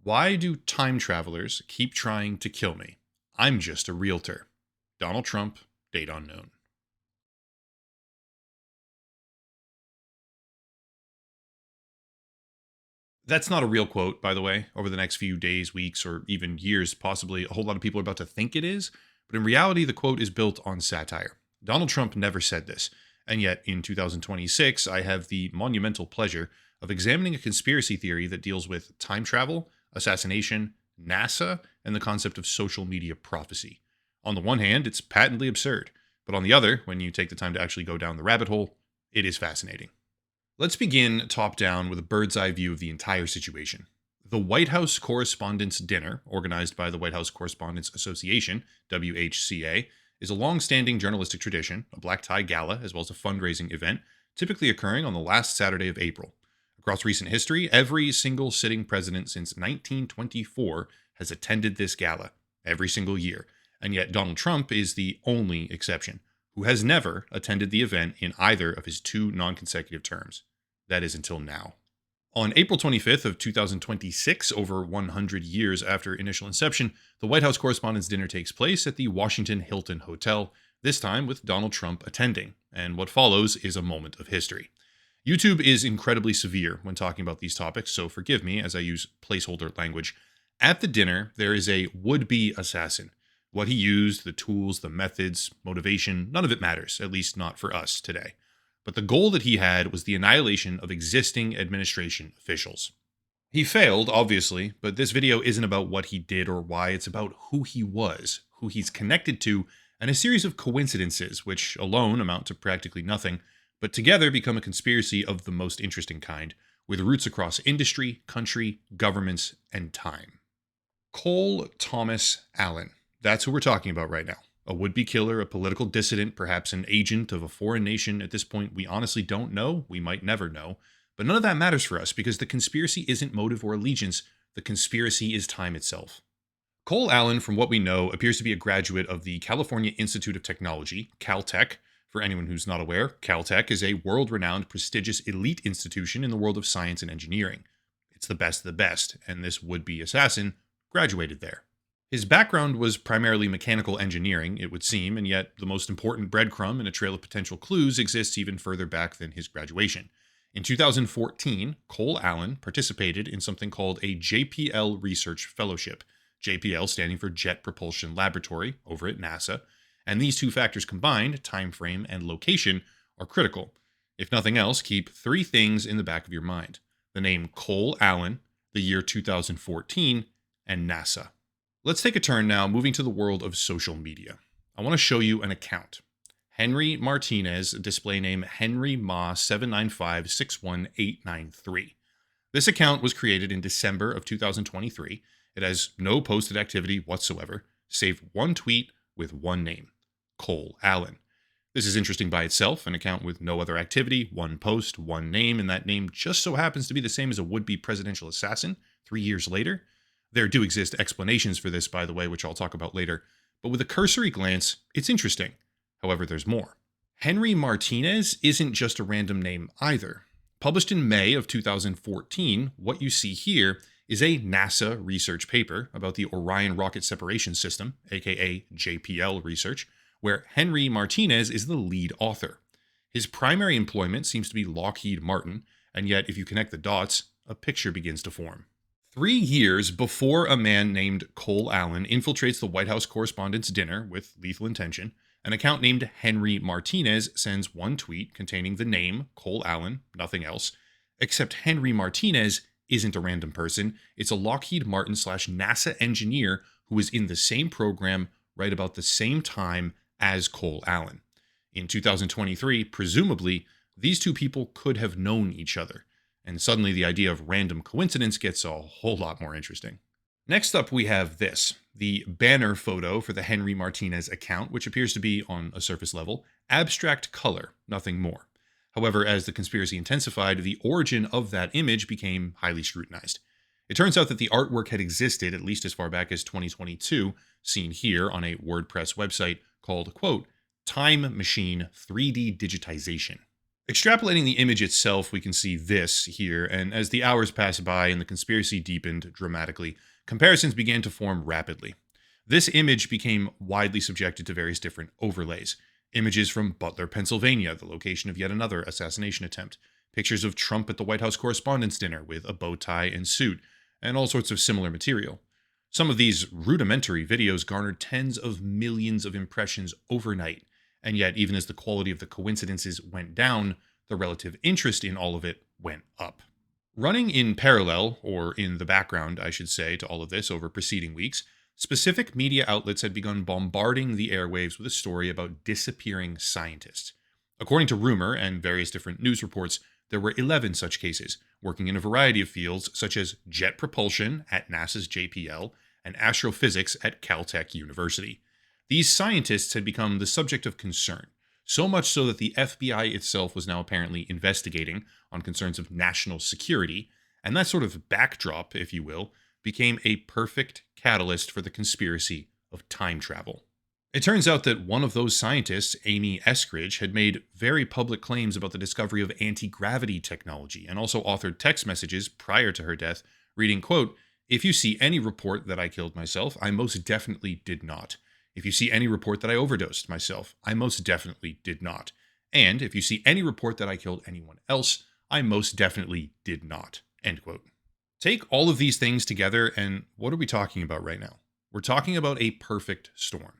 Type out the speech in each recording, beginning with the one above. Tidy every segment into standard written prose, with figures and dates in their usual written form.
Why do time travelers keep trying to kill me? I'm just a realtor. Donald Trump, date unknown. That's not a real quote, by the way. Over the next few days, weeks, or even years, possibly a whole lot of people are about to think it is. But in reality, the quote is built on satire. Donald Trump never said this. And yet, in 2026, I have the monumental pleasure of examining a conspiracy theory that deals with time travel, assassination, NASA, and the concept of social media prophecy. On the one hand, it's patently absurd. But on the other, when you take the time to actually go down the rabbit hole, it is fascinating. Let's begin top down with a bird's eye view of the entire situation. The White House Correspondents' Dinner, organized by the White House Correspondents Association, WHCA, is a long standing journalistic tradition, a black tie gala, as well as a fundraising event, typically occurring on the last Saturday of April. Across recent history, every single sitting president since 1924 has attended this gala, every single year, and yet Donald Trump is the only exception, who has never attended the event in either of his two non consecutive terms. That is until now. On April 25th of 2026, over 100 years after initial inception, the White House Correspondents' Dinner takes place at the Washington Hilton Hotel, this time with Donald Trump attending, and what follows is a moment of history. YouTube is incredibly severe when talking about these topics, so forgive me as I use placeholder language. At the dinner, there is a would-be assassin. What he used, the tools, the methods, motivation, none of it matters, at least not for us today. But the goal that he had was the annihilation of existing administration officials. He failed, obviously, but this video isn't about what he did or why, it's about who he was, who he's connected to, and a series of coincidences, which alone amount to practically nothing, but together become a conspiracy of the most interesting kind, with roots across industry, country, governments, and time. Cole Thomas Allen. That's who we're talking about right now. A would-be killer, a political dissident, perhaps an agent of a foreign nation. At this point, we honestly don't know. We might never know. But none of that matters for us because the conspiracy isn't motive or allegiance. The conspiracy is time itself. Cole Allen, from what we know, appears to be a graduate of the California Institute of Technology, Caltech. For anyone who's not aware, Caltech is a world-renowned, prestigious elite institution in the world of science and engineering. It's the best of the best, and this would-be assassin graduated there. His background was primarily mechanical engineering, it would seem, and yet the most important breadcrumb in a trail of potential clues exists even further back than his graduation. In 2014, Cole Allen participated in something called a JPL Research Fellowship, JPL standing for Jet Propulsion Laboratory over at NASA, and these two factors combined, time frame and location, are critical. If nothing else, keep three things in the back of your mind: the name Cole Allen, the year 2014, and NASA. Let's take a turn now, moving to the world of social media. I want to show you an account. Henry Martinez, display name Henry Ma 795-61893. This account was created in December of 2023. It has no posted activity whatsoever, save one tweet with one name, Cole Allen. This is interesting by itself, an account with no other activity, one post, one name, and that name just so happens to be the same as a would-be presidential assassin 3 years later. There do exist explanations for this, by the way, which I'll talk about later, but with a cursory glance, it's interesting. However, there's more. Henry Martinez isn't just a random name either. Published in May of 2014, what you see here is a NASA research paper about the Orion Rocket Separation System, aka JPL research, where Henry Martinez is the lead author. His primary employment seems to be Lockheed Martin, and yet if you connect the dots, a picture begins to form. 3 years before a man named Cole Allen infiltrates the White House Correspondents' Dinner with lethal intention, an account named Henry Martinez sends one tweet containing the name Cole Allen, nothing else, except Henry Martinez isn't a random person. It's a Lockheed Martin / NASA engineer who was in the same program right about the same time as Cole Allen. In 2023, presumably, these two people could have known each other. And suddenly the idea of random coincidence gets a whole lot more interesting. Next up, we have this, the banner photo for the Henry Martinez account, which appears to be, on a surface level, abstract color, nothing more. However, as the conspiracy intensified, the origin of that image became highly scrutinized. It turns out that the artwork had existed at least as far back as 2022, seen here on a WordPress website called, quote, Time Machine 3D Digitization. Extrapolating the image itself, we can see this here, and as the hours passed by and the conspiracy deepened dramatically, comparisons began to form rapidly. This image became widely subjected to various different overlays. Images from Butler, Pennsylvania, the location of yet another assassination attempt. Pictures of Trump at the White House Correspondents' Dinner with a bow tie and suit, and all sorts of similar material. Some of these rudimentary videos garnered tens of millions of impressions overnight, and yet, even as the quality of the coincidences went down, the relative interest in all of it went up. Running in parallel, or in the background, I should say, to all of this over preceding weeks, specific media outlets had begun bombarding the airwaves with a story about disappearing scientists. According to rumor and various different news reports, there were 11 such cases, working in a variety of fields such as jet propulsion at NASA's JPL and astrophysics at Caltech University. These scientists had become the subject of concern, so much so that the FBI itself was now apparently investigating on concerns of national security, and that sort of backdrop, if you will, became a perfect catalyst for the conspiracy of time travel. It turns out that one of those scientists, Amy Eskridge, had made very public claims about the discovery of anti-gravity technology and also authored text messages prior to her death reading, quote, "If you see any report that I killed myself, I most definitely did not. If you see any report that I overdosed myself, I most definitely did not. And if you see any report that I killed anyone else, I most definitely did not." End quote. Take all of these things together, and what are we talking about right now? We're talking about a perfect storm.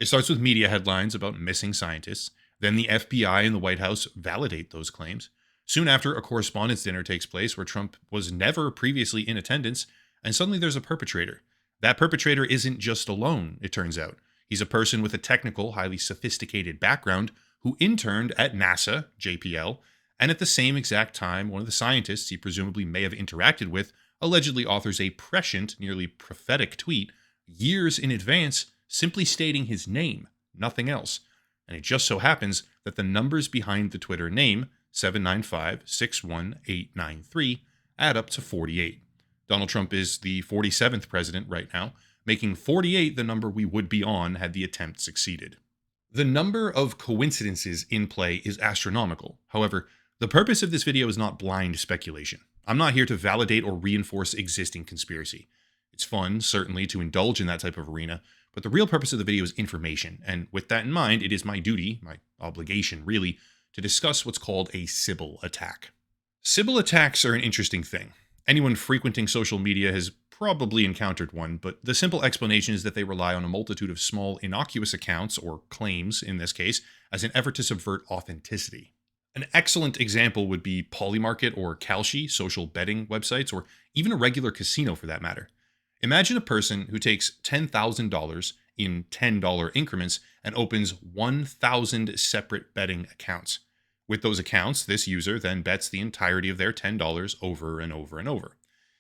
It starts with media headlines about missing scientists. Then the FBI and the White House validate those claims. Soon after, a correspondence dinner takes place where Trump was never previously in attendance, and suddenly there's a perpetrator. That perpetrator isn't just alone, it turns out. He's a person with a technical, highly sophisticated background who interned at NASA, JPL, and at the same exact time, one of the scientists he presumably may have interacted with allegedly authors a prescient, nearly prophetic tweet years in advance simply stating his name, nothing else. And it just so happens that the numbers behind the Twitter name, 795-61893, add up to 48. Donald Trump is the 47th president right now, making 48 the number we would be on had the attempt succeeded. The number of coincidences in play is astronomical. However, the purpose of this video is not blind speculation. I'm not here to validate or reinforce existing conspiracy. It's fun, certainly, to indulge in that type of arena, but the real purpose of the video is information, and with that in mind, it is my duty, my obligation really, to discuss what's called a sybil attack. Sybil attacks are an interesting thing. Anyone frequenting social media has probably encountered one, but the simple explanation is that they rely on a multitude of small, innocuous accounts, or claims in this case, as an effort to subvert authenticity. An excellent example would be Polymarket or Kalshi, social betting websites, or even a regular casino for that matter. Imagine a person who takes $10,000 in $10 increments and opens 1,000 separate betting accounts. With those accounts, this user then bets the entirety of their $10 over and over and over.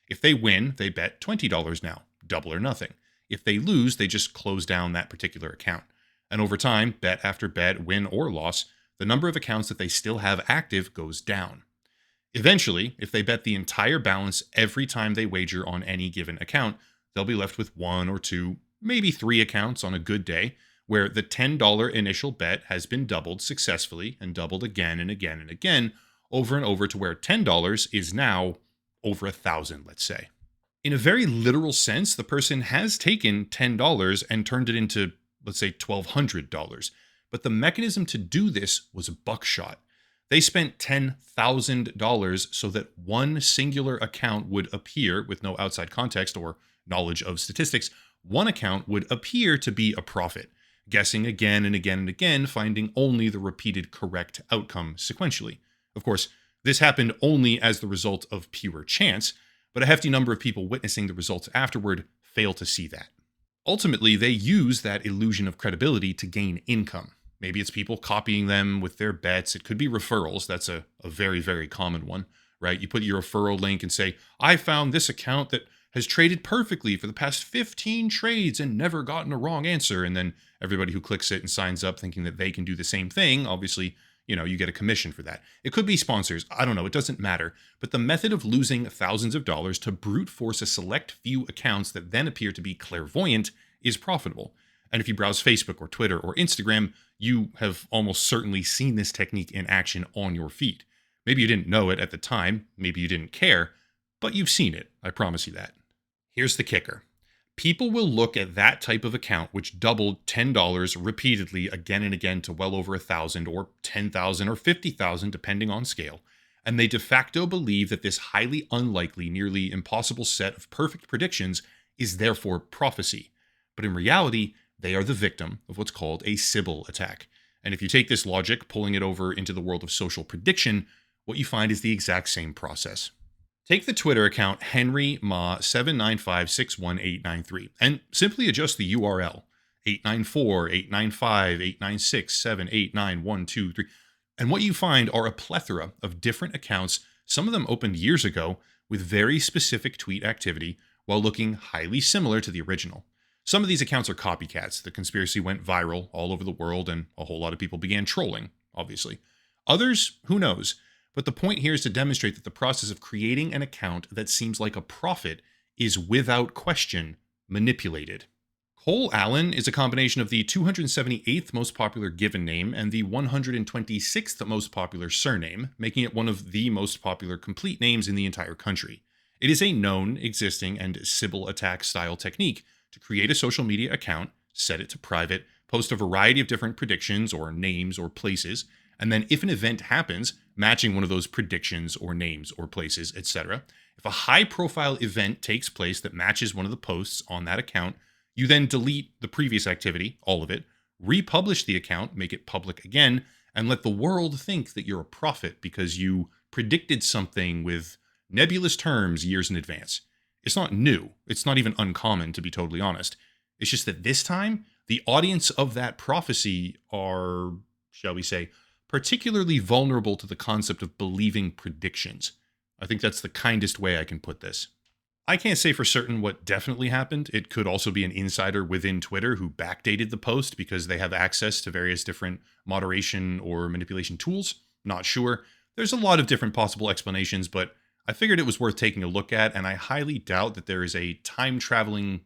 If they win, they bet $20 now, double or nothing. If they lose, they just close down that particular account. And over time, bet after bet, win or loss, the number of accounts that they still have active goes down. Eventually, if they bet the entire balance every time they wager on any given account, they'll be left with one or two, maybe three accounts on a good day, where the $10 initial bet has been doubled successfully and doubled again and again and again, over and over to where $10 is now over 1,000, let's say. In a very literal sense, the person has taken $10 and turned it into, let's say, $1,200. But the mechanism to do this was buckshot. They spent $10,000 so that one singular account would appear, with no outside context or knowledge of statistics, one account would appear to be a profit, guessing again and again and again, finding only the repeated correct outcome sequentially. Of course, this happened only as the result of pure chance, but a hefty number of people witnessing the results afterward fail to see that. Ultimately, they use that illusion of credibility to gain income. Maybe it's people copying them with their bets. It could be referrals. That's a very, very common one, right? You put your referral link and say, I found this account that has traded perfectly for the past 15 trades and never gotten a wrong answer. And then everybody who clicks it and signs up thinking that they can do the same thing, obviously, you get a commission for that. It could be sponsors. I don't know. It doesn't matter. But the method of losing thousands of dollars to brute force a select few accounts that then appear to be clairvoyant is profitable. And if you browse Facebook or Twitter or Instagram, you have almost certainly seen this technique in action on your feed. Maybe you didn't know it at the time, maybe you didn't care, but you've seen it. I promise you that. Here's the kicker. People will look at that type of account, which doubled $10 repeatedly again and again to well over 1,000 or 10,000 or 50,000, depending on scale, and they de facto believe that this highly unlikely, nearly impossible set of perfect predictions is therefore prophecy. But in reality, they are the victim of what's called a sybil attack. And if you take this logic, pulling it over into the world of social prediction, what you find is the exact same process. Take the Twitter account henryma79561893 and simply adjust the URL 894, 895, 896, 789, and what you find are a plethora of different accounts, some of them opened years ago, with very specific tweet activity while looking highly similar to the original. Some of these accounts are copycats. The conspiracy went viral all over the world and a whole lot of people began trolling, obviously. Others, who knows? But the point here is to demonstrate that the process of creating an account that seems like a prophet is without question manipulated. Cole Allen is a combination of the 278th most popular given name and the 126th most popular surname, making it one of the most popular complete names in the entire country. It is a known, existing, and sybil attack style technique to create a social media account, set it to private, post a variety of different predictions or names or places, and then if an event happens, matching one of those predictions or names or places, etc., if a high-profile event takes place that matches one of the posts on that account, you then delete the previous activity, all of it, republish the account, make it public again, and let the world think that you're a prophet because you predicted something with nebulous terms years in advance. It's not new. It's not even uncommon, to be totally honest. It's just that this time, the audience of that prophecy are, shall we say, particularly vulnerable to the concept of believing predictions. I think that's the kindest way I can put this. I can't say for certain what definitely happened. It could also be an insider within Twitter who backdated the post because they have access to various different moderation or manipulation tools. Not sure. There's a lot of different possible explanations, but I figured it was worth taking a look at, and I highly doubt that there is a time-traveling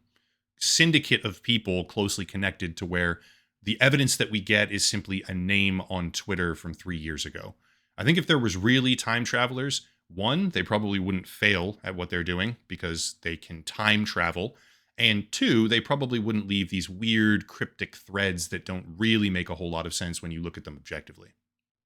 syndicate of people closely connected to where the evidence that we get is simply a name on Twitter from 3 years ago. I think if there was really time travelers, one, they probably wouldn't fail at what they're doing because they can time travel. And two, they probably wouldn't leave these weird cryptic threads that don't really make a whole lot of sense when you look at them objectively.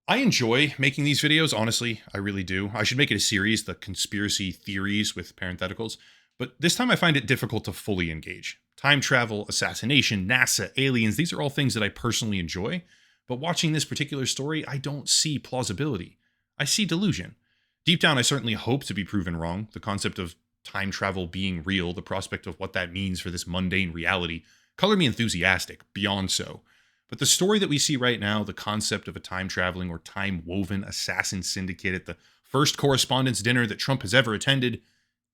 I enjoy making these videos, honestly, I really do. I should make it a series, the conspiracy theories with parentheticals, but this time I find it difficult to fully engage. Time travel, assassination, NASA, aliens, these are all things that I personally enjoy, but watching this particular story, I don't see plausibility. I see delusion. Deep down, I certainly hope to be proven wrong. The concept of time travel being real, the prospect of what that means for this mundane reality, color me enthusiastic, beyond so. But the story that we see right now, the concept of a time-traveling or time-woven assassin syndicate at the first correspondence dinner that Trump has ever attended,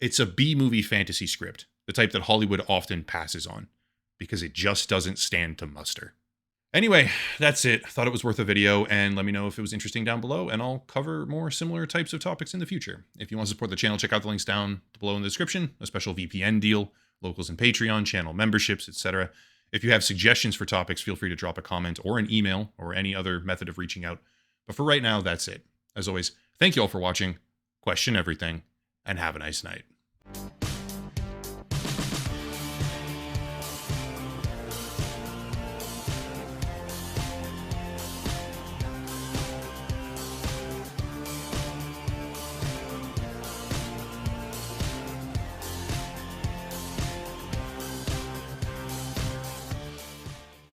it's a B-movie fantasy script, the type that Hollywood often passes on, because it just doesn't stand to muster. Anyway, that's it. Thought it was worth a video, and let me know if it was interesting down below, and I'll cover more similar types of topics in the future. If you want to support the channel, check out the links down below in the description, a special VPN deal, locals and Patreon, channel memberships, etc. If you have suggestions for topics, feel free to drop a comment or an email or any other method of reaching out. But for right now, that's it. As always, thank you all for watching, question everything, and have a nice night.